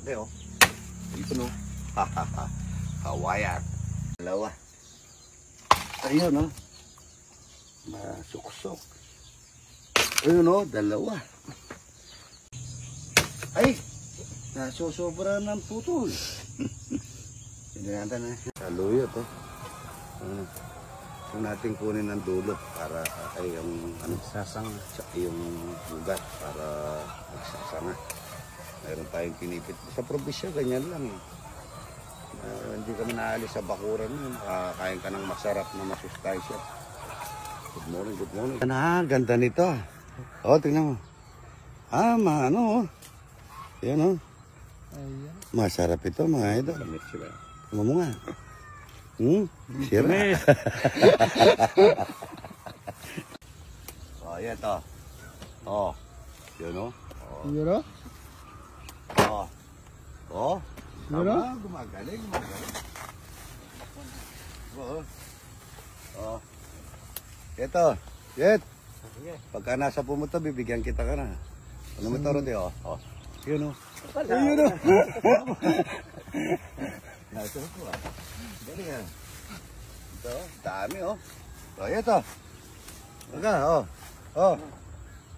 laki oh. Ito no. Hahaha. Hawayan. Dalawa. Ayun oh. Masuksok. Ayun oh, dalawa. Ay! Nasusobra ng putol. Hindi natin na. Saluyo to. Kung natin kunin ng dulo para ay yung sasanga, yung ugat para magsasanga. Mayroon tayong pinipit. Sa probinsya, ganyan lang eh. Hindi kami naalis sa bakuran yun. Kain ka ng masarap na masustansya. Good morning, good morning. Ganda nito. O, tingnan mo. Ano oh. Yan oh. Masarap ito mga idol. Tama mo nga. Sira. Oh, yan to. Oh. Yun oh. Yun oh. Oh. Oh. Tama, gumagaling. Oh. Oh. Ito. Yet. Pagka nasa pumunta, bibigyan kita ka na. Ano mo ito, Rodi? Oh. Oh. Yun oh. Yun oh. Nasa po ah. Dali yan. Ito, dami oh. Oh, ito. Baga, oh. Oh.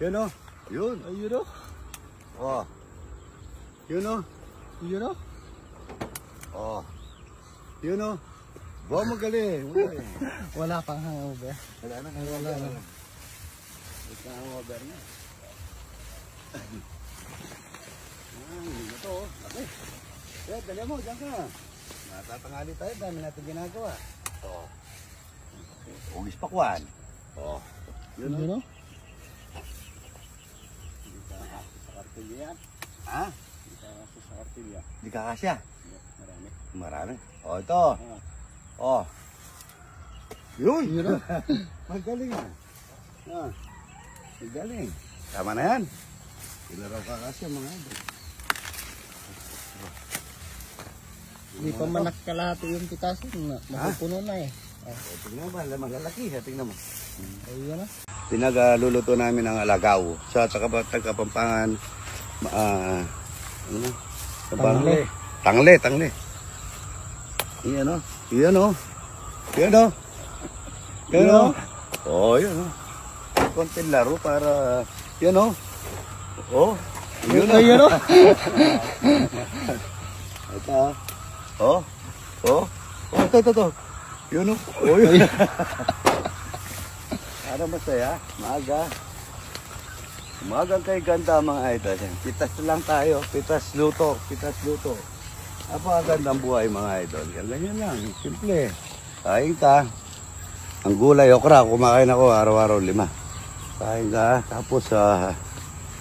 Yun oh. Yun. Ayun oh. Oh. Yun oh. Yun oh. Oh. Yun oh. Buha magaling. Wala pang hangover. Wala na. Wala na. Wala na hangover na. Ito oh. Okay. Dali mo, dyan ka. Natatangali tayo, dami natin ginagawa. Oh. Ugis pakwan. Oh. Yun Yun oh. Hindi ka kasi sa kartilya yan. Ha? Hindi ka kasi sa kartilya. Hindi ka kasya? Marami. Marami? Oh, ito. Oh. Yun. Yun oh. Magaling ah. Ah. Magaling. Tama na yan. Ilaraw ka kasya mga idol. Hindi pa manak kalahati yung pitasin. Mapupuno na eh. Tingnan mo, malalaki. Tingnan mo. Ayun na. Pinagluluto namin ang alagaw sa Kapampangan. Ano na? Tangle. Tangle. Iyan o. Iyan o. Iyan o. Iyan o. Oh, iyan o. Konting laro para... Iyan o. Oh. Iyan o. Iyan o. Ito. Oh. Oh. Oh, ito. Yun o. Oh, yun. Ano masaya? Umagang kay ganda mga idol. Pitas lang tayo. Pitas luto. Napakagandang buhay mga idol. Ganyan lang. Simple. Kain ka. Ang gulay, okra. Kumakain ako araw-araw 5. Kain ka. Tapos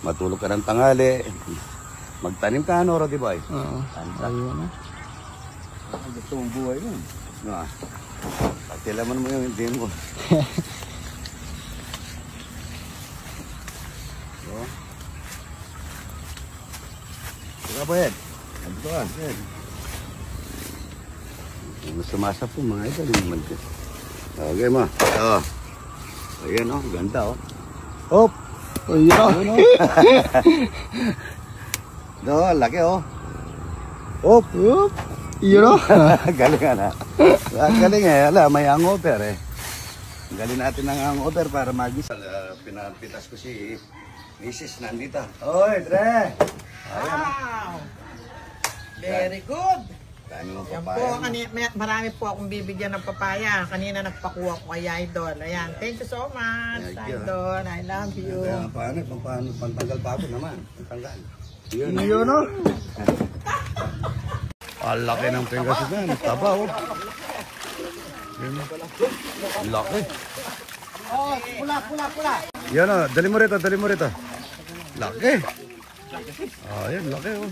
matulog ka ng tanghali. Magtanim ka ano, Rodi Boy? Oo. Ayun na. Gusto mong buhay nun. Pagkila mo naman yung hindi mo. Saka ba yan? Ito ka, yan. Sumasa po mga ito. Okay mo. Ito. Ayan o, ganda o. Hop! Ayun o. Ito, laki o. Hop! Hop! Yun o. Galing ka na. Galing eh. Ala, may hangover eh. Galing natin ng hangover para magis. Pinapitas ko si Mrs. nandito. Oy, Dre! Wow! Very good! Dami mo Yan papaya. po, marami po akong bibigyan ng papaya. Kanina nagpakuha ko kay Idol. Ayan, thank you so much, Thank you. Idol. I love you. Paano? Pantanggal pa ako naman. Pantanggal. Yun o. Ang laki ng Pangasinan. Taba o. Laki. Oh, pula. Yan o, dali mo rito. Laki. Yan, laki o.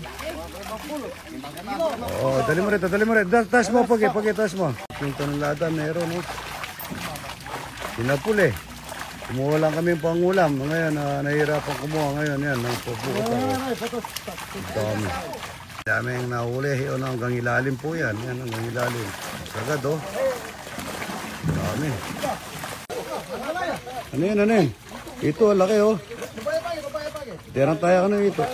Dali mo rito. Taas mo, taas mo. Yung tanulada, meron o. Pinapul eh. Kumuha lang kami yung pangulam. Ngayon, nahihirapan kumuha ngayon. Yan, nagpupukot ako. Dami. Dami yung nahuli. Yun, hanggang ilalim po yan. Yan, hanggang ilalim. Sagad o. Dami. Ano yan? Ito, laki o. Tirang tayo ka na ito.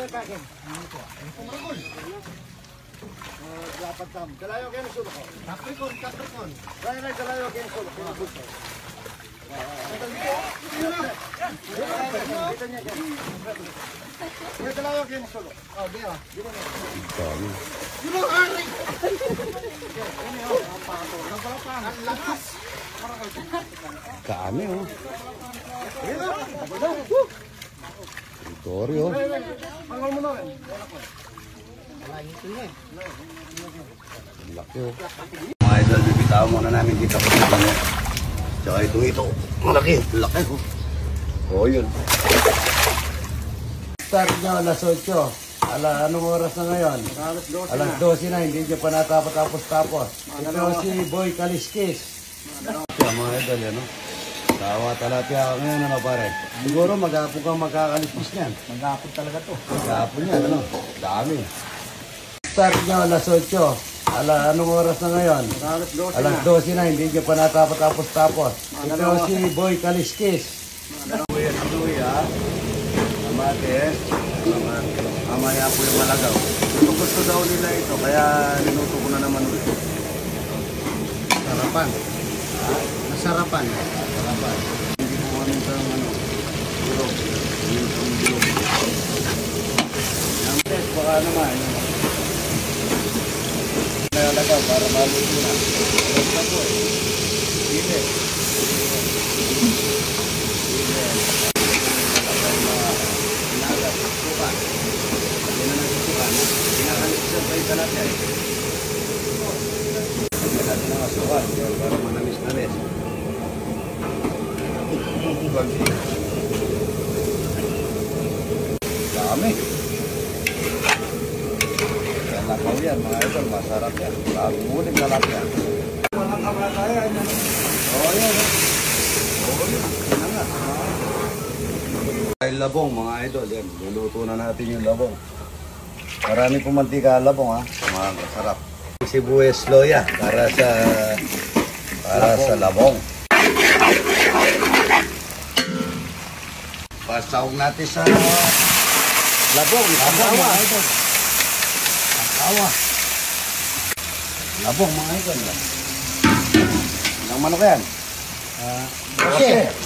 patam. Dalayo kayo sulo ko. Capricorn. Ray, dalayo kayo sulo ko. Dalayo kayo sulo. Oh, dia. Kami oh. Tori oh. Laki oh. Mga idol, bibitaw muna namin dito. Tsaka ito. Malaki. Laki oh. Oh, yun. Start nyo, alas 8. Anong oras na ngayon? Alas 12 na, hindi nyo pa natapos-tapos. Ito si Boy Kaliskis. Mga idol, yan, no? Tawa talapia ako ngayon, ano pare? Siguro maghapon kang magkakaliskis niyan. Maghapon talaga to. Maghapon yan, ano? Dami. Start nyo, alas 8. Anong oras na ngayon? Alas 12 na, hindi nyo pa natapos-tapos. Ito si Boy Kaliskis. Luya, kamatis, mamaya po yung malagaw. Gusto daw nila ito, kaya niluto ko na naman ulit. Sarapan. Masarapan. Hindi po kami sa bilog. Bilog. Yung test, baka naman. Nalagaw para maluto na. Huwag na po eh. Dile. Pinakalisan pa yung talapia eh. Natin ang asukan para manamis-namis. Dami. Lakaw yan mga idol, masarap yan. Muling talapia. Walang kamatayan yan. Oo yan. Oo yan. Yan nga. Ay labong mga idol yan. Luluto na natin yung labong. Marami pong mantika labong ha. Mga masarap. Sibuyas loya para sa labong. Pasawag natin sa labong. Asawa. Asawa. Labong mga idol. Ilang manok yan?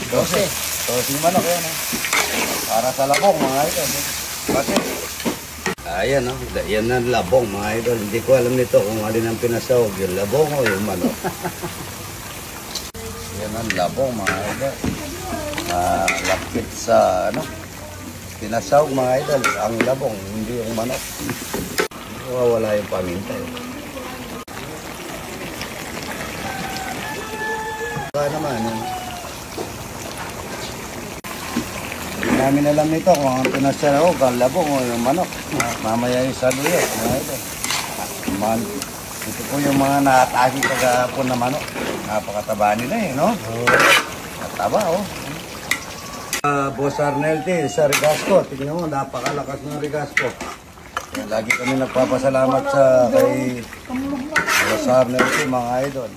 12 yung manok yan. Para sa labong mga idol. Bakit? Ayan o, yan ang labong mga idol. Hindi ko alam nito kung alin ang pinasawag, yung labong o yung manok. Yan ang labong mga idol. Lapit sa pinasawag mga idol, ang labong, hindi yung manok. Wala yung paminta eh. Baka naman hindi namin alam nito kung ang pinasawag, ang labong o yung manok. Mamaya yung saluyot mga idol. Ito po yung mga nakatagi kagapon na manok. Napakataba nila eh, no? Kataba oh. Boss Arnelte sa Rigasco, tingnan mo, napakalakas ng Rigasco. Lagi kami nagpapasalamat kay Boss Arnelte mga idol.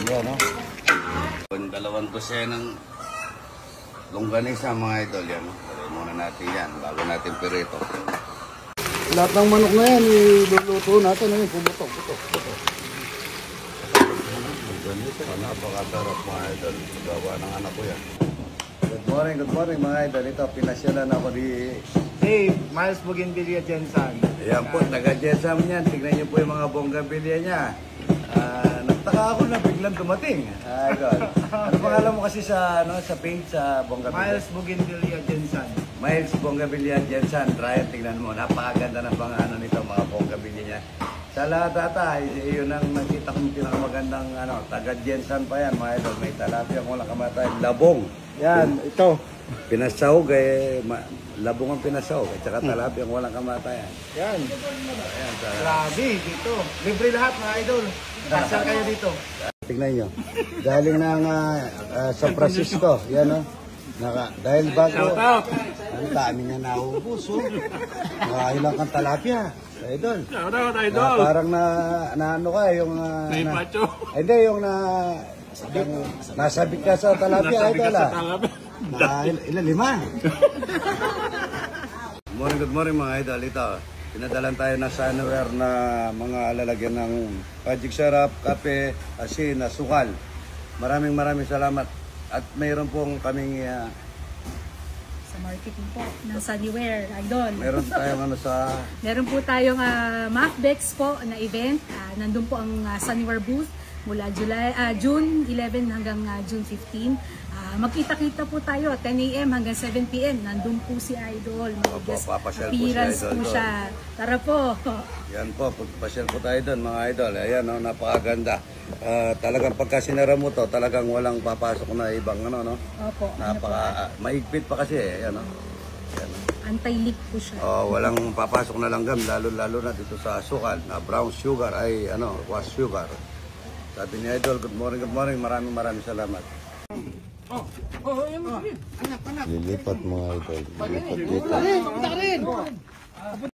Yan no? Yung dalawang dosenang longganisa mga idol yan. Pwede muna natin yan bago natin pirito. Lahat ng manok na yan, iluluto natin. Pumutok. Napakasarap mga idol. Gawa ng anak ko yan. Good morning mga idol. Ito, pinasyalan ako di Dave, Miles Bougainvillea Jensen. Ayan po, taga-Jessam yan. Tignan niyo po yung mga bonggabilya niya. Nagtaka ako na biglang dumating. Idol. Ano pangalan mo kasi sa page sa bonggabilya? Miles Bougainvillea Jensen. Miles Bonggabilya Jensen. Ryan, tignan mo. Napakaganda ng pang nito, mga bonggabilya niya. Sa lahat ata, yun ang nakita kong pinakamagandang taga-Jensen pa yan, mga idol. May talapia kung walang kamatay. Labong. Yan, ito. Pinasawag labong ang pinasawag. At saka talapia kung walang kamatayan. Yan. Ayan, Grabe, dito. Libre lahat mga idol. Kasal kayo dito. tignan nyo. Galing ng San Francisco. Yan o. Dahil bago. Shout out. Ang dami niya naubos. Ilang kang talapia. Idol. Shout out, idol. Parang ano ka yung... Pacho. Hindi, yung nasabit ka sa talapia. Idol ilan? 5. Good morning mga idol. Ito. Pinadalan tayo ng sunware na mga lalagyan ng magic syrup, kape, asin, asukal. Maraming salamat. At mayroon pong kaming Sa marketing po ng Sunnywear, Idol. meron tayong Meron po tayong MacBex po na event. Nandun po ang Sunnywear booth mula June 11 hanggang June 15. Magkita-kita po tayo 10 a.m. hanggang 7 p.m. Nandun po si Idol. Mag-guest papasyal po si appearance Idol po doon. siya. Tara po. yan po, pagpasyal po tayo doon mga idol. Ayan, napakaganda. Talagang pagka sinara mo to, talagang walang papasok na ibang Opo. Maigpit pa kasi Ayan, Ayan. Anti-leak po siya. Walang papasok na langgam, lalo na dito sa asukal na brown sugar ay was sugar. Sabi ni Idol, good morning. Maraming salamat. Lilipat mga idol. Lilipat dito.